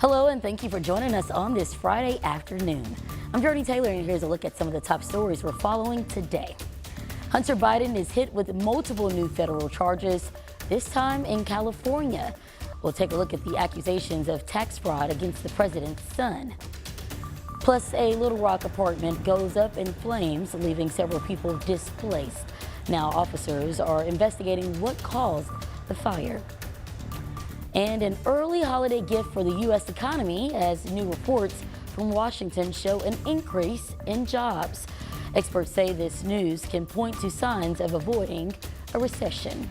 Hello and thank you for joining us on this Friday afternoon. I'm Jurnee Taylor and here's a look at some of the top stories we're following today. Hunter Biden is hit with multiple new federal charges, this time in California. We'll take a look at the accusations of tax fraud against the president's son. Plus, a Little Rock apartment goes up in flames, leaving several people displaced. Now officers are investigating what caused the fire. And an early holiday gift for the U.S. economy, as new reports from Washington show an increase in jobs. Experts say this news can point to signs of avoiding a recession.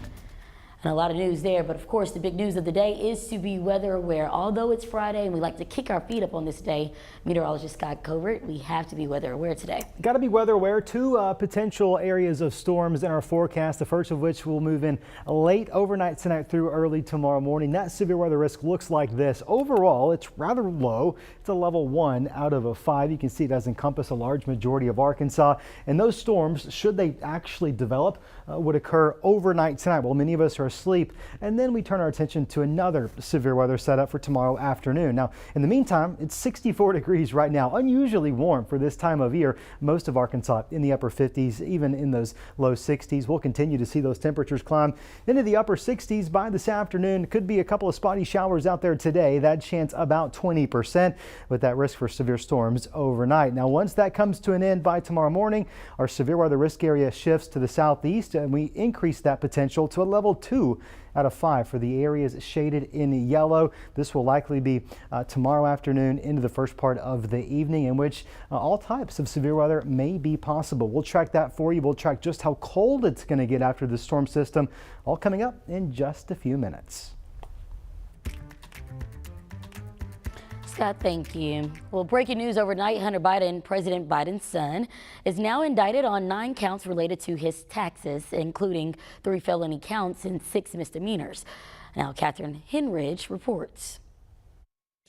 And a lot of news there, but of course the big news of the day is to be weather aware. Although it's Friday and we like to kick our feet up on this day, meteorologist Scott Covert, we have to be weather aware today. Got to be weather aware. Two potential areas of storms in our forecast, the first of which will move in late overnight tonight through early tomorrow morning. That severe weather risk looks like this. Overall, it's rather low. It's a level 1 out of a 5. You can see it does encompass a large majority of Arkansas. And those storms, should they actually develop, would occur overnight tonight. Well, many of us are asleep, and then we turn our attention to another severe weather setup for tomorrow afternoon. Now, in the meantime, it's 64 degrees right now, unusually warm for this time of year. Most of Arkansas in the upper 50s, even in those low 60s. We'll continue to see those temperatures climb into the upper 60s by this afternoon. Could be a couple of spotty showers out there today. That chance about 20%, with that risk for severe storms overnight. Now, once that comes to an end by tomorrow morning, our severe weather risk area shifts to the southeast, and we increase that potential to a level 2 out of 5 for the areas shaded in yellow. This will likely be tomorrow afternoon into the first part of the evening, in which all types of severe weather may be possible. We'll track that for you. We'll track just how cold it's going to get after the storm system, all coming up in just a few minutes. Scott, thank you. Well, breaking news overnight, Hunter Biden, President Biden's son, is now indicted on 9 counts related to his taxes, including 3 felony counts and 6 misdemeanors. Now, Catherine Henridge reports.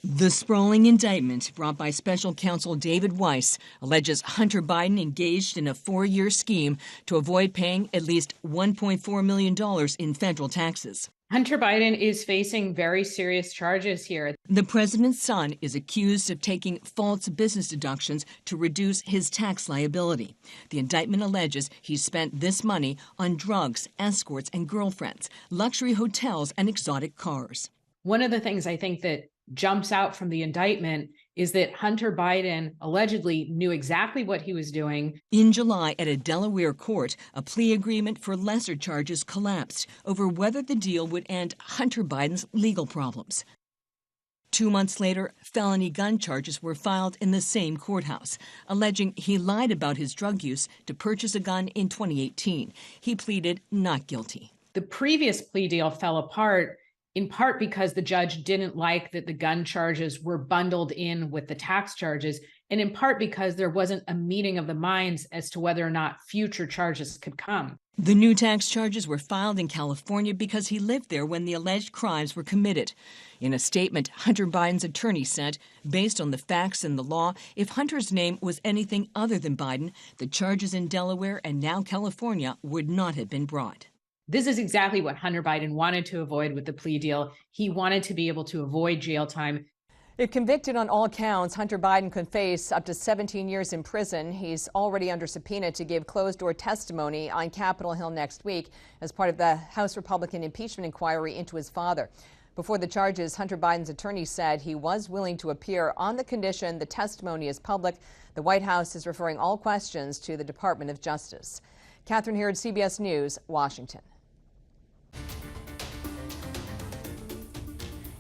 The sprawling indictment brought by special counsel David Weiss alleges Hunter Biden engaged in a 4-year scheme to avoid paying at least $1.4 million in federal taxes. Hunter Biden is facing very serious charges here. The president's son is accused of taking false business deductions to reduce his tax liability. The indictment alleges he spent this money on drugs, escorts, and girlfriends, luxury hotels, and exotic cars. One of the things I think that jumps out from the indictment is that Hunter Biden allegedly knew exactly what he was doing. In July, at a Delaware court, a plea agreement for lesser charges collapsed over whether the deal would end Hunter Biden's legal problems. 2 months later, felony gun charges were filed in the same courthouse, alleging he lied about his drug use to purchase a gun in 2018. He pleaded not guilty. The previous plea deal fell apart in part because the judge didn't like that the gun charges were bundled in with the tax charges, and in part because there wasn't a meeting of the minds as to whether or not future charges could come. The new tax charges were filed in California because he lived there when the alleged crimes were committed. In a statement Hunter Biden's attorney sent, based on the facts and the law, if Hunter's name was anything other than Biden, the charges in Delaware and now California would not have been brought. This is exactly what Hunter Biden wanted to avoid with the plea deal. He wanted to be able to avoid jail time. If convicted on all counts, Hunter Biden could face up to 17 years in prison. He's already under subpoena to give closed-door testimony on Capitol Hill next week as part of the House Republican impeachment inquiry into his father. Before the charges, Hunter Biden's attorney said he was willing to appear on the condition the testimony is public. The White House is referring all questions to the Department of Justice. Catherine Henridge, CBS News, Washington.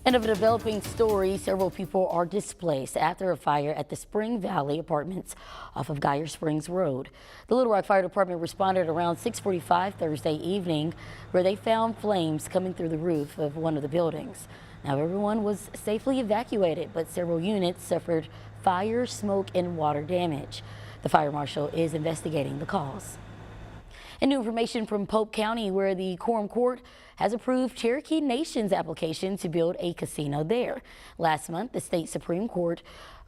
And of a developing story, several people are displaced after a fire at the Spring Valley Apartments off of Geyer Springs Road. The Little Rock Fire Department responded around 6:45 Thursday evening, where they found flames coming through the roof of one of the buildings. Now, everyone was safely evacuated, but several units suffered fire, smoke, and water damage. The fire marshal is investigating the cause. And new information from Pope County, where the Quorum Court has approved Cherokee Nation's application to build a casino there. Last month, the state Supreme Court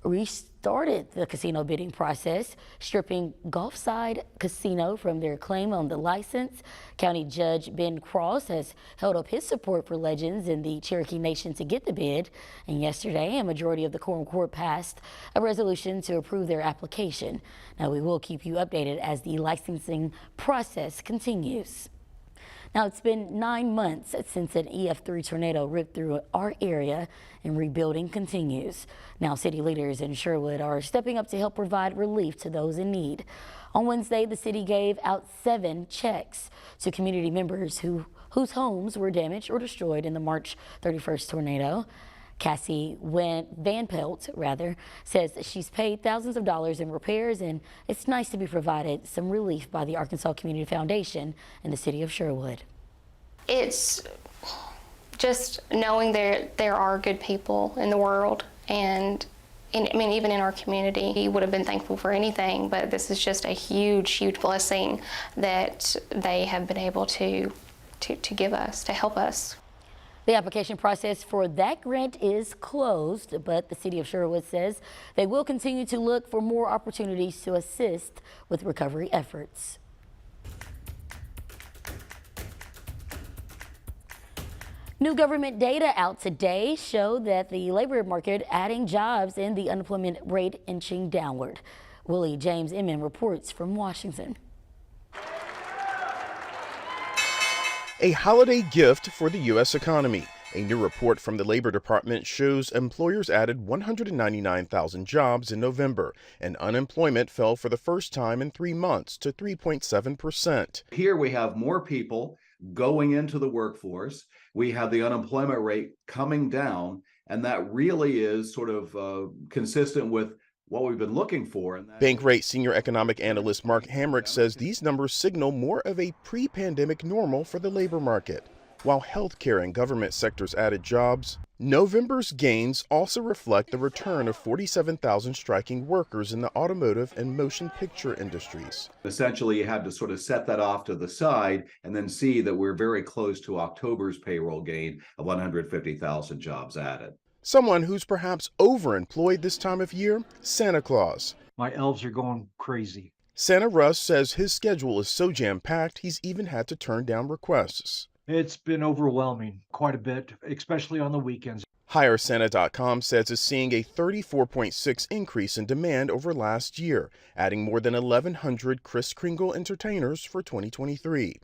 restarted the casino bidding process, stripping Gulfside Casino from their claim on the license. County Judge Ben Cross has held up his support for Legends in the Cherokee Nation to get the bid. And yesterday, a majority of the quorum court passed a resolution to approve their application. Now, we will keep you updated as the licensing process continues. Now, it's been 9 months since an EF3 tornado ripped through our area, and rebuilding continues. Now, city leaders in Sherwood are stepping up to help provide relief to those in need. On Wednesday, the city gave out 7 checks to community members whose homes were damaged or destroyed in the March 31st tornado. Cassie Van Pelt, says that she's paid thousands of dollars in repairs, and it's nice to be provided some relief by the Arkansas Community Foundation in the city of Sherwood. It's just knowing there are good people in the world, and even in our community. He would have been thankful for anything, but this is just a huge, huge blessing that they have been able to give us, to help us. The application process for that grant is closed, but the city of Sherwood says they will continue to look for more opportunities to assist with recovery efforts. New government data out today show that the labor market adding jobs and the unemployment rate inching downward. Willie James Inman reports from Washington. A holiday gift for the U.S. economy. A new report from the Labor Department shows employers added 199,000 jobs in November, and unemployment fell for the first time in 3 months to 3.7%. Here we have more people going into the workforce. We have the unemployment rate coming down, and that really is sort of consistent with what we've been looking for. Bankrate senior economic analyst Mark Hamrick says these numbers signal more of a pre-pandemic normal for the labor market. While healthcare and government sectors added jobs, November's gains also reflect the return of 47,000 striking workers in the automotive and motion picture industries. Essentially, you had to sort of set that off to the side and then see that we're very close to October's payroll gain of 150,000 jobs added. Someone who's perhaps overemployed this time of year, Santa Claus. My elves are going crazy. Santa Russ says his schedule is so jam-packed he's even had to turn down requests. It's been overwhelming quite a bit, especially on the weekends. HireSanta.com says it's seeing a 34.6% increase in demand over last year, adding more than 1,100 Kris Kringle entertainers for 2023.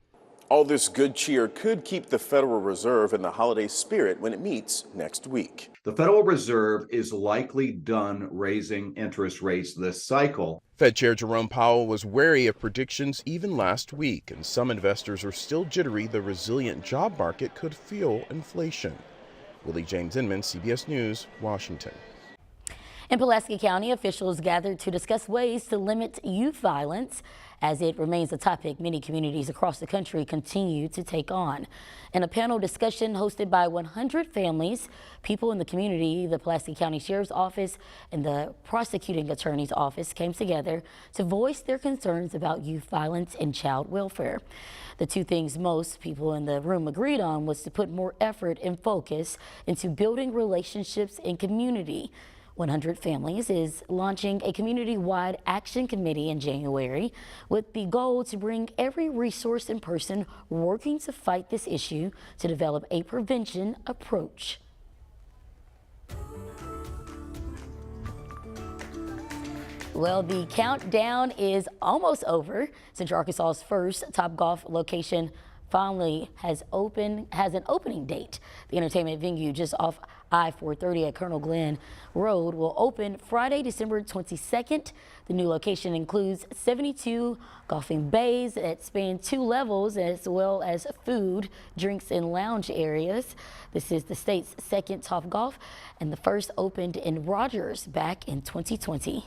All this good cheer could keep the Federal Reserve in the holiday spirit when it meets next week. The Federal Reserve is likely done raising interest rates this cycle. Fed Chair Jerome Powell was wary of predictions even last week, and some investors are still jittery the resilient job market could fuel inflation. Willie James Inman, CBS News, Washington. In Pulaski County, officials gathered to discuss ways to limit youth violence as it remains a topic many communities across the country continue to take on. In a panel discussion hosted by 100 families, people in the community, the Pulaski County Sheriff's Office and the Prosecuting Attorney's Office came together to voice their concerns about youth violence and child welfare. The two things most people in the room agreed on was to put more effort and focus into building relationships in community. 100 Families is launching a community-wide action committee in January with the goal to bring every resource and person working to fight this issue to develop a prevention approach. Well, the countdown is almost over. Central Arkansas's first Topgolf location finally has an opening date. The entertainment venue just off I-430 at Colonel Glenn Road will open Friday, December 22nd. The new location includes 72 golfing bays that span 2 levels, as well as food, drinks, and lounge areas. This is the state's second Topgolf, and the first opened in Rogers back in 2020.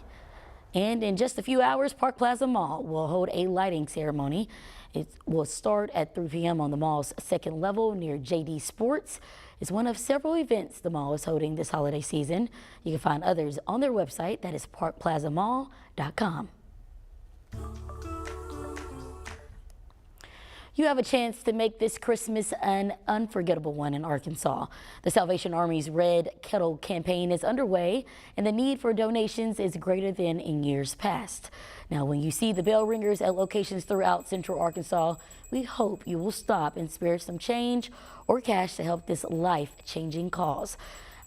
And in just a few hours, Park Plaza Mall will hold a lighting ceremony. It will start at 3 p.m. on the mall's second level near JD Sports. It's one of several events the mall is holding this holiday season. You can find others on their website, that is parkplazamall.com. you have a chance to make this Christmas an unforgettable one in Arkansas. The Salvation Army's Red Kettle campaign is underway, and the need for donations is greater than in years past. Now, when you see the bell ringers at locations throughout Central Arkansas, we hope you will stop and spare some change or cash to help this life-changing cause.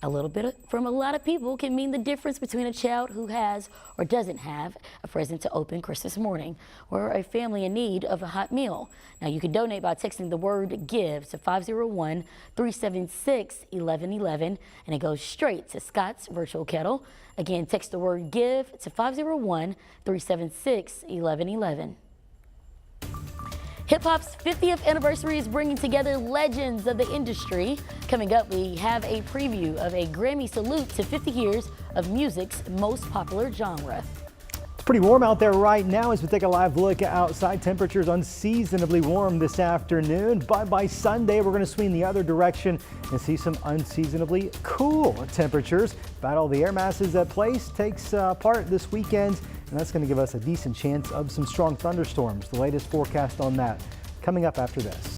A little bit from a lot of people can mean the difference between a child who has or doesn't have a present to open Christmas morning, or a family in need of a hot meal. Now, you can donate by texting the word GIVE to 501-376-1111, and it goes straight to Scott's Virtual Kettle. Again, text the word GIVE to 501-376-1111. Hip-hop's 50th anniversary is bringing together legends of the industry. Coming up, we have a preview of a Grammy salute to 50 years of music's most popular genre. It's pretty warm out there right now as we take a live look outside. Temperatures unseasonably warm this afternoon, but by Sunday we're going to swing the other direction and see some unseasonably cool temperatures. About all the air masses at place takes part this weekend, and that's going to give us a decent chance of some strong thunderstorms. The latest forecast on that coming up after this.